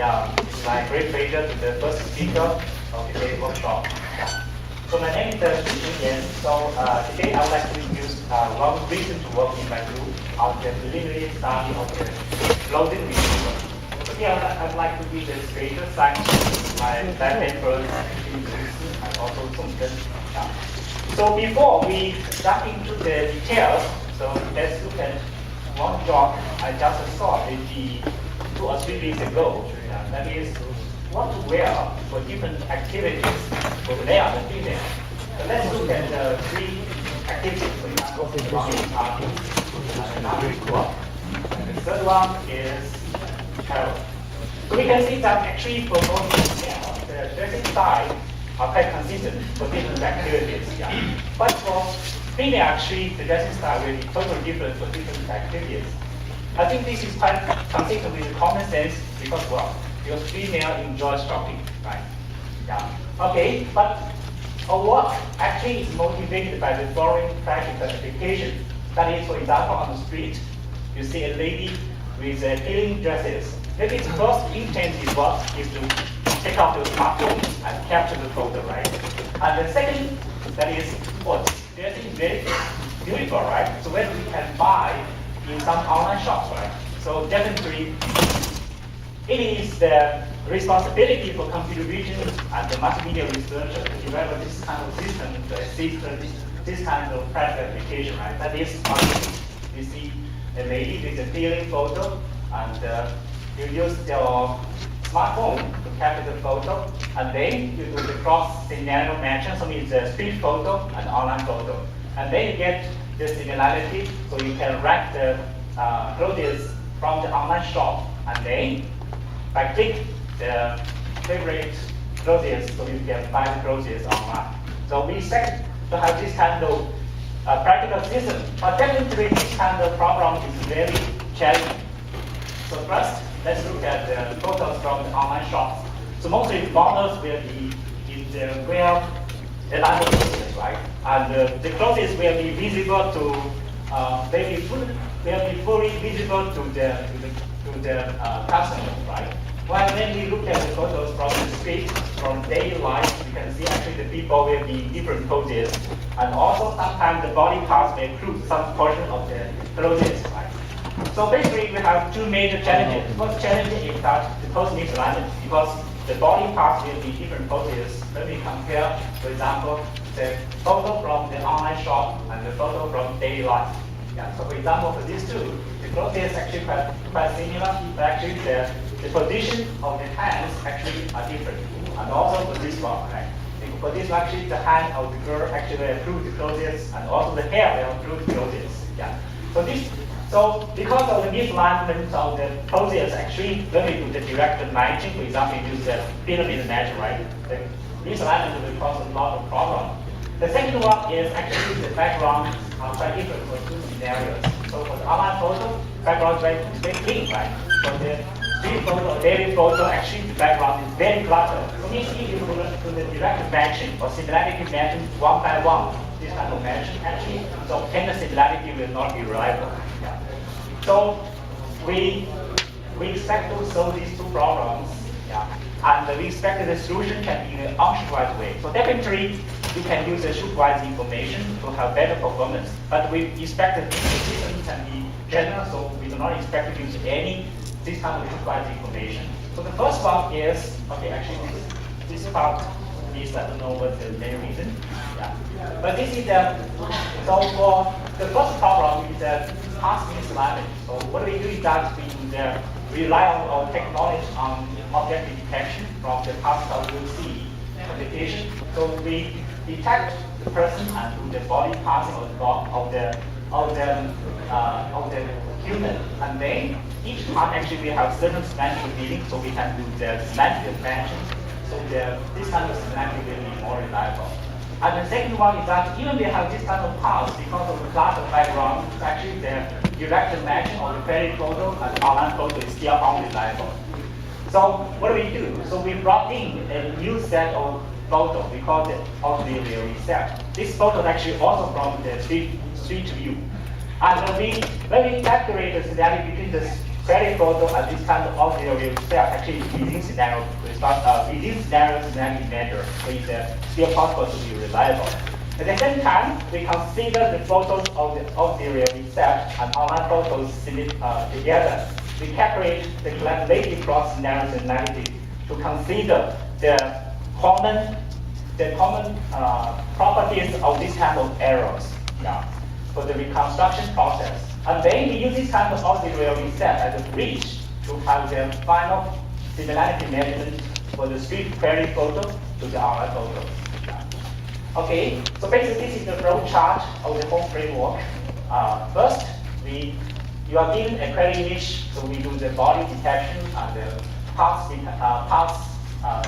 Yeah, it's my great pleasure to the first speaker of today's workshop. Yeah. So my name is Shuicheng Yan. So today I would like to introduce one reason to work in my group on the preliminary study of the floating retrieval. So here I'd like to give the greater side my lab papers and also Shuicheng. Yeah. So before we jump into the details, so let's look at one job I just saw maybe 2 or 3 weeks ago. That is what to wear for different activities for the male and female. So let's look at the 3 activities. For example, the party, and the third one is travel. So we can see that actually for both male, the dressing style are quite consistent for different activities. Yeah. But for female, actually, the dressing style will be totally different for different activities. I think this is quite consistent with common sense because, well, because female enjoys shopping, right? Yeah. Okay, but our work actually is motivated by the following practical application. That is, for example, on the street, you see a lady with appealing dresses. Maybe its first intent is what is to take out your smartphone and capture the photo, right? And the second, that is what? Dressing is very beautiful, right? So when we can buy in some online shops, right? So definitely, it is the responsibility for computer vision and the multimedia researcher to develop this kind of system to assist this kind of practical application, right? That is, you see a lady with a appealing photo, and you use your smartphone to capture the photo, and then you do the cross-scenario matching, so it's a street photo and online photo. And then you get the similarity, so you can rank the clothes from the online shop, and then by click the favorite clothes, so you can buy the clothes online. So we expect to have this kind of practical system, but definitely this kind of problem is very challenging. So first, let's look at the photos from the online shops. So mostly the models will be in the well-aligned clothes, right? And the clothes will be visible to, will be fully visible to the customer, right? While when we look at the photos from the street, from daily life, you can see actually the people will be in different poses, and also sometimes the body parts may include some portion of the clothes, right? So basically, we have 2 major challenges. The first challenge is that the pose misalignment, because the body parts will be different poses. When we compare, for example, the photo from the online shop and the photo from daily life. Yeah. So for example, for these 2, the clothes is actually quite similar, but actually the position of the hands actually are different. And also for this one, right? For this actually the hand of the girl actually will include the clothes, and also the hair will include the clothes. Yeah. So because of the misalignment of the poses, actually when we do the direct matching, for example, we use the pyramid match, right? The misalignment will cause a lot of problems. The second one is actually the background are quite different for 2 scenarios. So for the online photo, background is very clean, right? For the street photo or daily photo, actually the background is very cluttered. So we see if you do the direct matching or similarity matching 1 by 1, this kind of matching actually, so obtained similarity will not be reliable. Yeah. So we expect to solve these 2 problems, yeah, and we expect that the solution can be in an unsupervised way. So definitely, you can use the supervised information to have better performance, but we expect that the system can be general, so we do not expect to use this kind of supervised information. So the first one is, okay, actually this part is, I don't know what's the main reason, yeah. But this is so for the first problem is the task misalignment. So what we do is that we rely on our technology on object detection from the Pascal UC computation. So we detect the person and do the body passing of the human, and then each time actually we have certain semantic meaning, so we can do the semantic dimension. So this kind of semantic will be more reliable. And the second one is that even we have this kind of paths, because of the class of background, actually the direct matching of the query photo and online photo is still unreliable. So what do? So we brought in a new set of photo. We call it auxiliary reset. This photo is actually also from the street view. And when we calculate the similarity between the query photo and this kind of auxiliary step actually within scenario semantic measure, so it's still possible to be reliable. At the same time, we consider the photos of the auxiliary set and online photos together. We calculate the collective cross scenario semantic to consider the common properties of this kind of errors for the reconstruction process. And then we use this kind of auxiliary set as a bridge to have the final similarity measurement for the street query photo to the online photo. Okay, so basically this is the flow chart of the whole framework. First, you are given a query image, so we do the body detection and the parts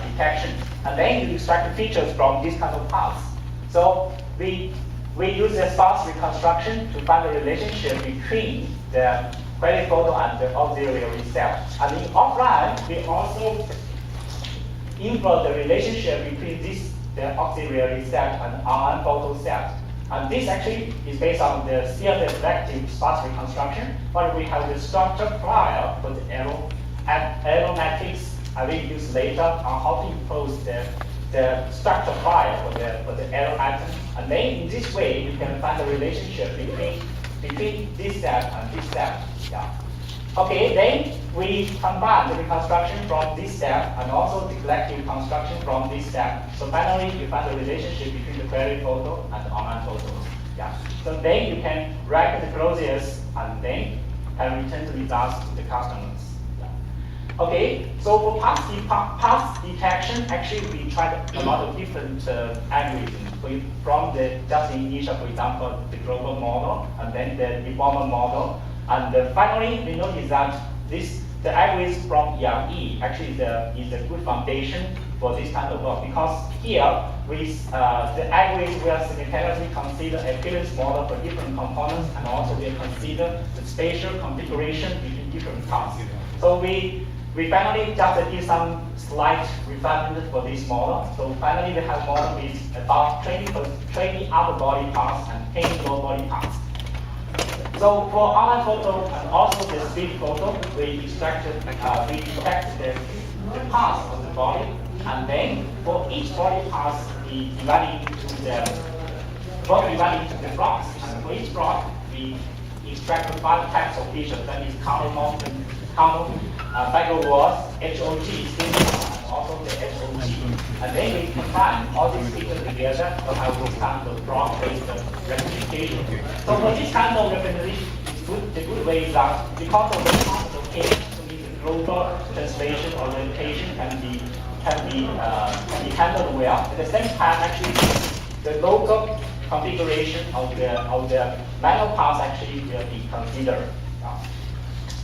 detection, and then you extract the features from these kind of parts. So we use the sparse reconstruction to find the relationship between the query photo and the auxiliary cell. And in offline, we also infer the relationship between the auxiliary set and online photo set. And this actually is based on the CFA selective sparse reconstruction, but we have the structure file for the arrow matrix. I will use later on how to impose the structure file for the arrow item. And then in this way, you can find the relationship between this set and this set. Yeah. Okay, then we combine the reconstruction from this step and also the collective construction from this step. So finally, you find the relationship between the query photo and the online photos. Yeah. So then you can rank the closest and then can return the results to the customers. Yeah. Okay, so for parts detection, actually we tried a lot of different algorithms. From the just initial, for example, the global model and then the deformer model. And finally, we noticed that the algorithm from Yan actually is a good foundation for this kind of work, because here the algorithm will simultaneously consider appearance model for different components and also will consider the spatial configuration between different parts. So we finally just did some slight refinement for this model. So finally, we have a model with about 20 upper body parts and 10 lower body parts. So for online photo and also the street photo, we detect the parts of the body, and then for each body part, we divide into the blocks. And for each block, we extract the 5 types of features, that is counter background walls, HOG, and also the HOG. And then we combine all these features together to have this kind of block-based representation. So for this kind of representation, the good way is that because of the cost of the global translation or orientation can be handled well. At the same time, actually, the local configuration of the manual parts actually will be considered.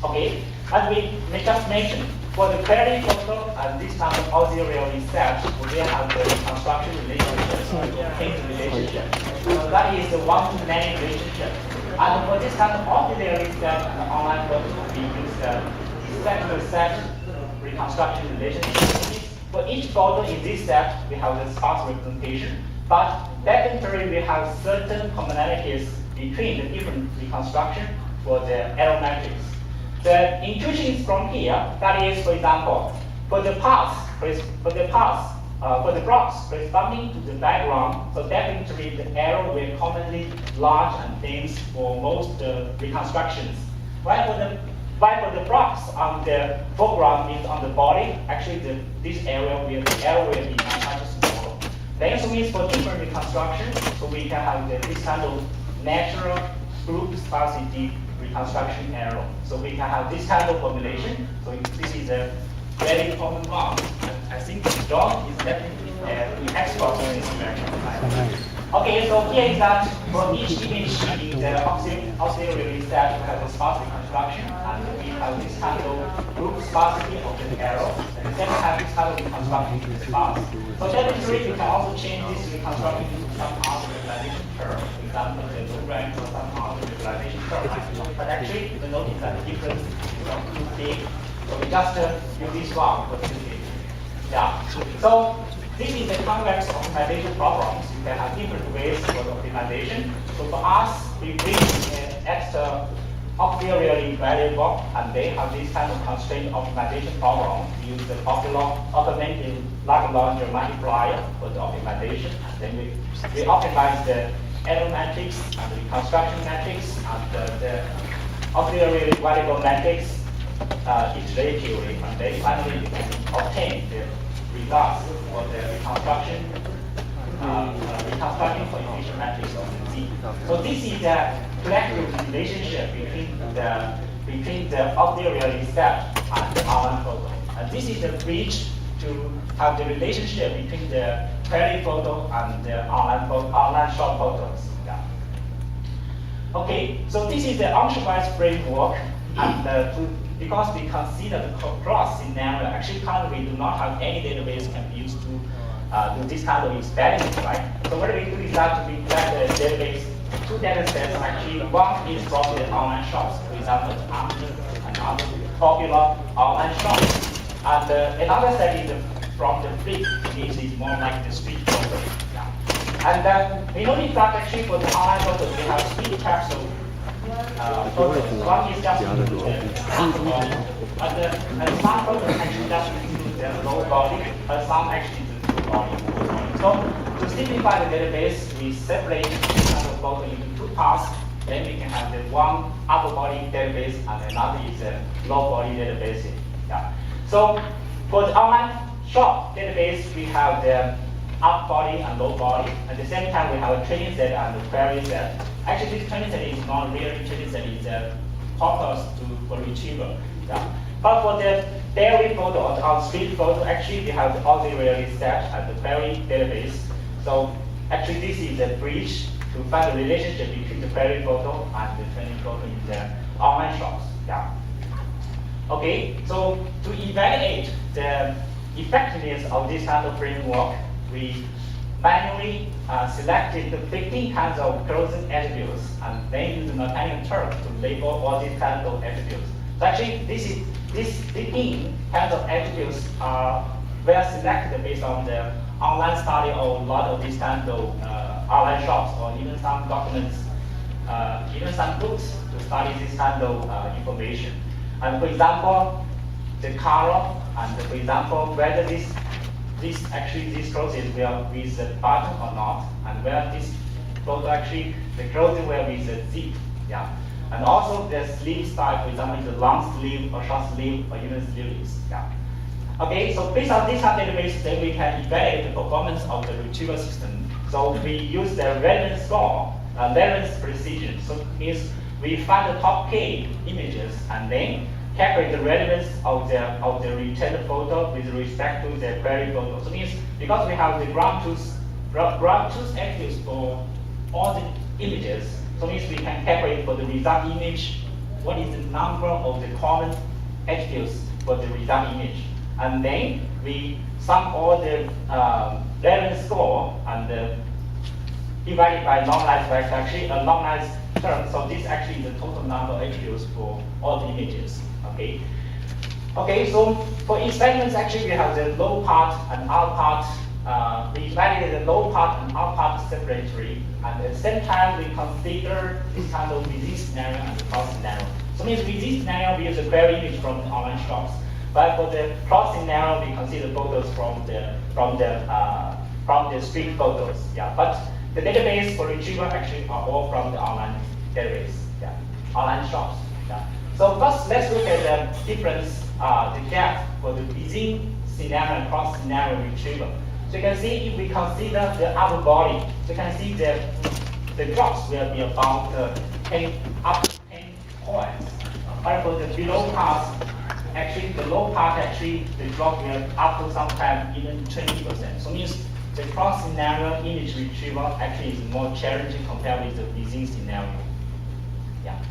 Okay, as we just mentioned, for the query photo and this kind of auxiliary set, we will have the construction relationship, case relationship. So that is the one-to-many relationship. And for this kind of auxiliary set and online photo, we use the set reconstruction relationship. For each photo in this set, we have the sparse representation, but definitely we have certain commonalities between the different reconstruction for the arrow matrix. The intuition is from here. That is, for example, for the blocks corresponding to the background, so definitely the arrow will commonly large and dense for most reconstructions. While for the blocks on the foreground means on the body, actually this arrow will be much smaller. That also means for different reconstruction, so we can have this kind of natural group sparsity reconstruction arrow. So we can have this kind of formulation. So this is a very common one. And I think John is definitely an expert in this direction. Okay, so here is that for each image in the auxiliary set, we have the sparse reconstruction, and we have this kind of group sparsity of the arrow, and then we have this kind of reconstruction in the sparse. So definitely we can also change this reconstruction into some other visualization term, for example, the low rank or some other visualization term. But actually, we notice that the difference is not too big, so we just use this one for this case. Yeah. So this is the convex optimization problems. You can have different ways for the optimization. So for us, we bring an extra auxiliary variable, and they have this kind of constraint optimization problem. We use the popular augmented Lagrange multiplier for the optimization. And then we optimize the error matrix and the reconstruction matrix and the auxiliary variable matrix iteratively, and then finally we can obtain the results for the reconstruction coefficient matrix of the Z. So this is the collective relationship between the auxiliary set and the online photo. And this is the bridge to have the relationship between the query photo and the online short photos. Yeah. Okay, so this is the unsupervised framework, and because we consider the cross scenario, actually currently we do not have any database can be used to do this kind of experiment, right? So what we do is that we collect the database, two data sets. Actually, one is from the online shops, for example, another popular online shops, and another set is from the fleet. This is more like the street photo. Yeah. And we notice that actually for the online photos, we have three types of photos. One is just and some photos actually just include the low body, and some actually the full body. So to simplify the database, we separate this kind of photo into two parts. Then we can have the one upper body database and another is a low body database. Yeah. So for the online shop database, we have the up body and low body. At the same time, we have a training set and a query set. Actually, this training set is not really training set, it's a purpose for retrieval. Yeah. But for the daily photo or the street photo, actually we have the auxiliary set and the query database. So actually this is a bridge to find the relationship between the query photo and the training photo in the online shops. Yeah. Okay, so to evaluate the effectiveness of this kind of framework, we manually selected the 15 kinds of closing attributes and then use the mechanical term to label all these kinds of attributes. So actually, these 15 kinds of attributes were selected based on the online study of a lot of these kinds of online shops, or even some documents, even some books to study this kind of information. And for example, the color, and for example, whether this clothing will with the button or not, and where this photo actually the clothing will with the zip. Yeah. And also the sleeve style, for example, is a long sleeve or short sleeve or even sleeveless. Yeah. Okay, so based on this database, then we can evaluate the performance of the retrieval system. So we use the relevance score, relevance precision. So it means we find the top K images and then calculate the relevance of the returned photo with respect to the query photo. So it means because we have the ground truth attributes for all the images, so it means we can calculate for the result image what is the number of the common attributes for the result image. And then we sum all the relevance score and divided by normalized vector, actually a normalized term. So this actually is the total number of attributes for all the images. Okay. Okay, so for experiments, actually we have the low part and upper part. We evaluate the low part and upper part separately, and at the same time we consider this kind of within scenario and the cross scenario. So it means within scenario we use a query image from the online shops, but for the cross scenario we consider photos from the street photos. Yeah, but the database for retrieval actually are all from the online database. Yeah, online shops. Yeah. So first, let's look at the difference, the gap for the within scenario and cross scenario retrieval. So you can see if we consider the upper body, so you can see the drops will be about up to 10 points. But for the below part, actually the low part actually the drop will up to sometimes even 20%. So it means the cross scenario image retrieval actually is more challenging compared with the within scenario. Yeah.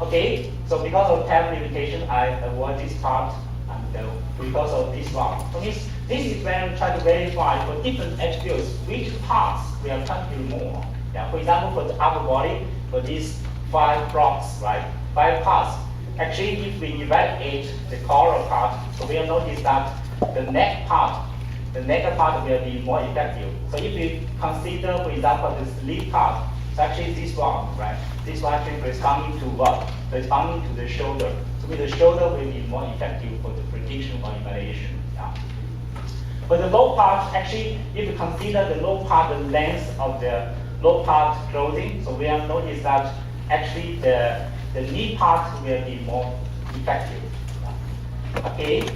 Okay, so because of time limitation, I avoid this part, and because of this one. So this is when we try to verify for different attributes which parts will contribute more. Yeah, for example, for the upper body, for these 5 blocks, right? 5 parts. Actually, if we evaluate the color part, so we'll notice that the neck part will be more effective. So if we consider, for example, the sleeve part, it's actually this one, right? this one actually corresponding to what? Corresponding to the shoulder. So with the shoulder will be more effective for the prediction or evaluation. Yeah. For the low part, actually, if you consider the low part, the length of the low part clothing, so we have noticed that actually the knee part will be more effective. Yeah. Okay.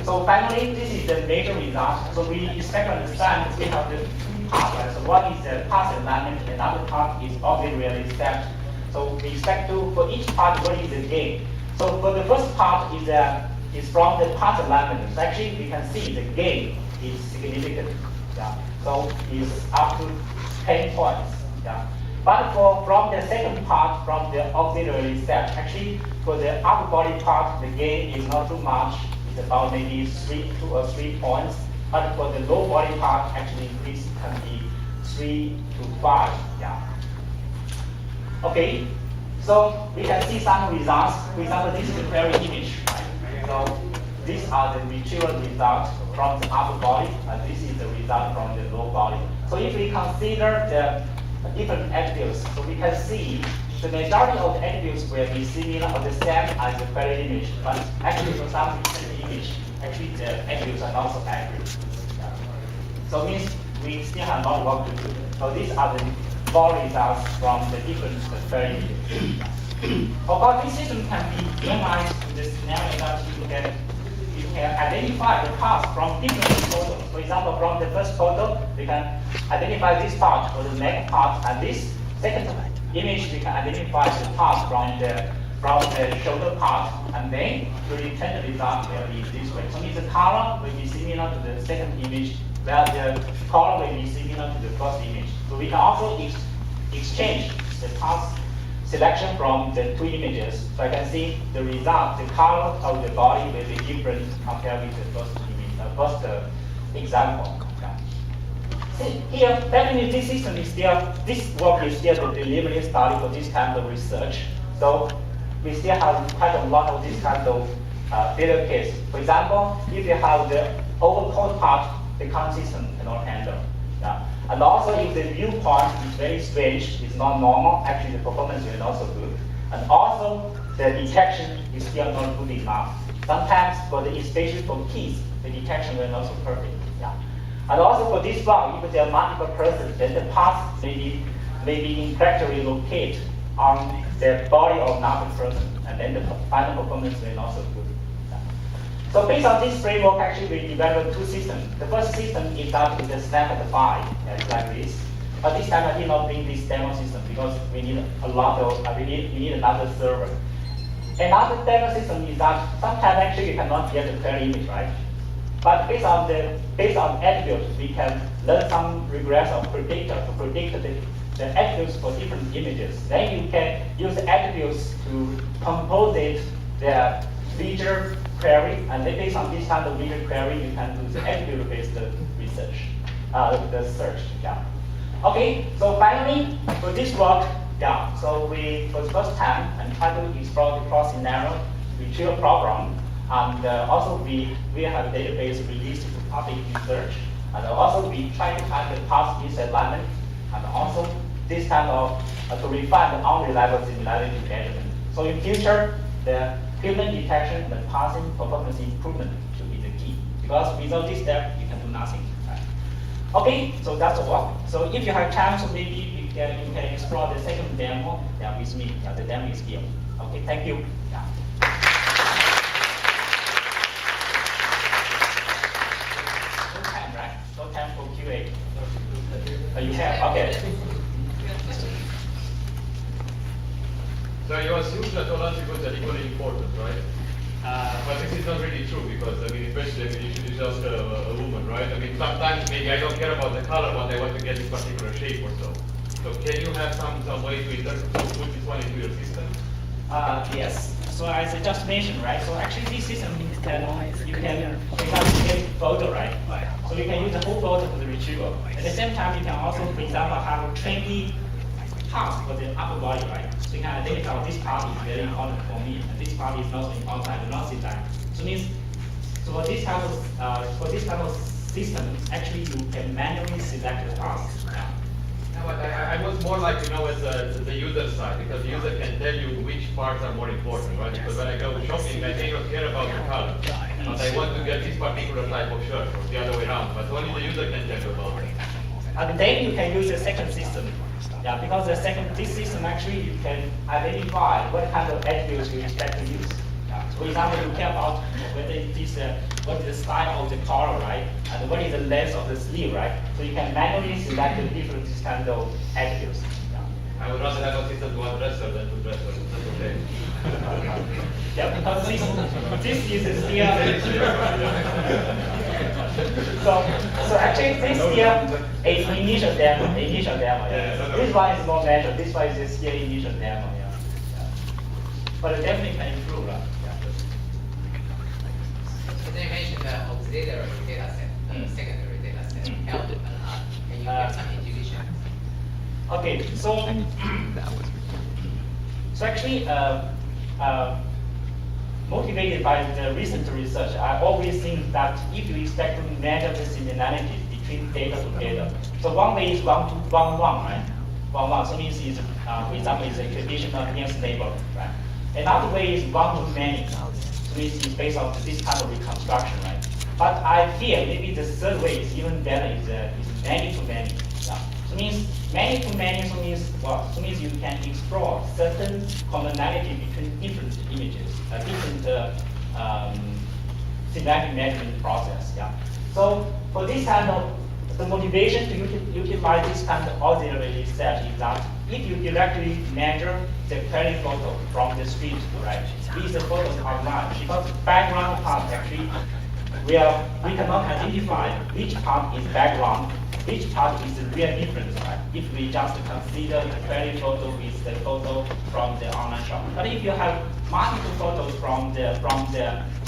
So finally, this is the major result. So we expect to understand we have the two parts. Right? So one is the path alignment, another part is auxiliary step. So we expect to, for each part, what is the gain? So for the first part is from the path alignment. So actually, we can see the gain is significant. Yeah. So it's up to 10 points. Yeah. But from the second part, from the auxiliary step, actually for the upper body part, the gain is not too much. It's about maybe 2 or 3 points. But for the low body part, actually this can be 3 to 5. Yeah. Okay. So we can see some results. For example, this is the query image. Right? So these are the retrieval results from the upper body, and this is the result from the low body. So if we consider the different attributes, so we can see the majority of the attributes will be similar or the same as the query image, but actually for some recent image, actually the attributes are not so accurate. Yeah. So it means we still have a lot of work to do. So these are the raw results from the different query images. Of course, this system can be realized in the scenario that you can identify the parts from different photos. For example, from the first photo, we can identify this part or the neck part, and this second image we can identify the part from the shoulder part, and then to return the result will be this way. So means the color will be similar to the second image, while the color will be similar to the first image. So we can also exchange the parts selection from the two images. So I can see the result, the color of the body will be different compared with the first image, first example. Yeah. See, here, definitely this system is still, this work is still the preliminary study for this kind of research. So we still have quite a lot of this kind of failure case. For example, if you have the overcoat part, the current system cannot handle. Yeah. And also, if the viewpoint is very strange, it's not normal, actually the performance is not so good. And also, the detection is still not good enough. Sometimes, especially for kids, the detection is not so perfect. Yeah. And also for this one, if there are multiple persons, then the parts may be incorrectly located on the body of another person, and then the final performance will not so good. So based on this framework, actually we developed two systems. The first system is that with the snap file, it's like this. But this time I did not bring this demo system because we need a lot of, we need another server. Another demo system is that sometimes actually you cannot get the query image, right? But based on attributes, we can learn some regress of predictor to predict the attributes for different images. Then you can use the attributes to compose the feature query, and then based on this kind of feature query, you can do the attribute-based research, the search. Yeah. Okay. So finally, for this work, yeah. So we, for the first time, and try to explore the cross-scenario retrieval problem, and also we have a database released to public research, and also we try to find the path misalignment, and also this kind of to refine the unreliable similarity measurement. So in future, the human detection and passing performance improvement should be the key. Because without this step, you can do nothing. Right? Okay, so that's the work. So if you have time, so maybe you can explore the second demo with me. Yeah, the demo is here. Okay, thank you. Yeah. No time, right? No time for QA. You have, okay. So you assume that all attributes are equally important, right? But this is not really true because, I mean, eventually you should just a woman, right? I mean, sometimes maybe I don't care about the color, but I want to get this particular shape or so. So can you have some way to put this one into your system? Yes. So as I just mentioned, right? So actually this system you can get photo, right? So you can use the whole photo for the retrieval. At the same time, you can also, for example, have a trendy part for the upper body, right? So you can identify this part is very important for me, and this part is not so important, I do not see that. So means, so for this kind of system, actually you can manually select the parts. Yeah. No, but I was more like, you know, as the user side, because the user can tell you which parts are more important, right? Because when I go shopping, I may not care about the color, but I want to get this particular type of shirt, or the other way around, but only the user can tell you about it. And then you can use the second system. Yeah, because this system actually you can identify what kind of attributes you expect to use. Yeah. So for example, you care about whether it is what is the style of the collar, right? And what is the length of the sleeve, right? So you can manually select the different kind of attributes. Yeah. I would rather have a system to dresser than to dresser. That's okay. Yeah, because this is still so actually this here is initial demo. Yeah. This one is more measured. This one is still initial demo. Yeah. But it definitely can improve. Yeah. So they mentioned the auxiliary data set, secondary data set, help a lot. Can you give some intuition? Okay, so actually, motivated by the recent research, I always think that if you expect to measure the similarities between data to data, so one way is 1 to 1, right? 1, 1. So means is, for example, is a traditional nearest neighbor, right? Another way is 1 to many. So means it's based on this kind of reconstruction, right? But I fear maybe the third way is even better. Is many to many. Yeah. So means many to many. So means what? So means you can explore certain commonality between different images, different semantic measurement process. Yeah. So for this kind of the motivation to utilize this kind of auxiliary set is that if you directly measure the query photo from the street, right, these photos are large because background part actually we cannot identify which part is background, which part is the real difference, right? If we just consider the query photo with the photo from the online shop. But if you have multiple photos from the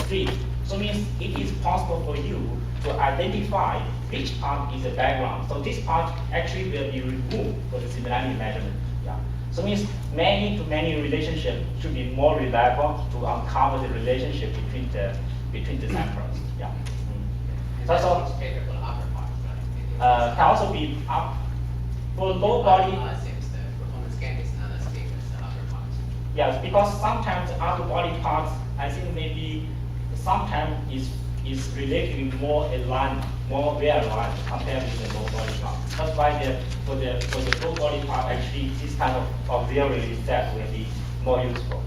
street, so means it is possible for you to identify which part is the background. So this part actually will be removed for the similarity measurement. Yeah. So means many to many relationship should be more reliable to uncover the relationship between the samples. Yeah. So can also be up for low body. Seems the performance gain is not as big as the upper parts. Yes, because sometimes the upper body parts, I think maybe sometimes is relatively more aligned, more well aligned compared with the low body part. That's why for the low body part, actually this kind of auxiliary set will be more useful.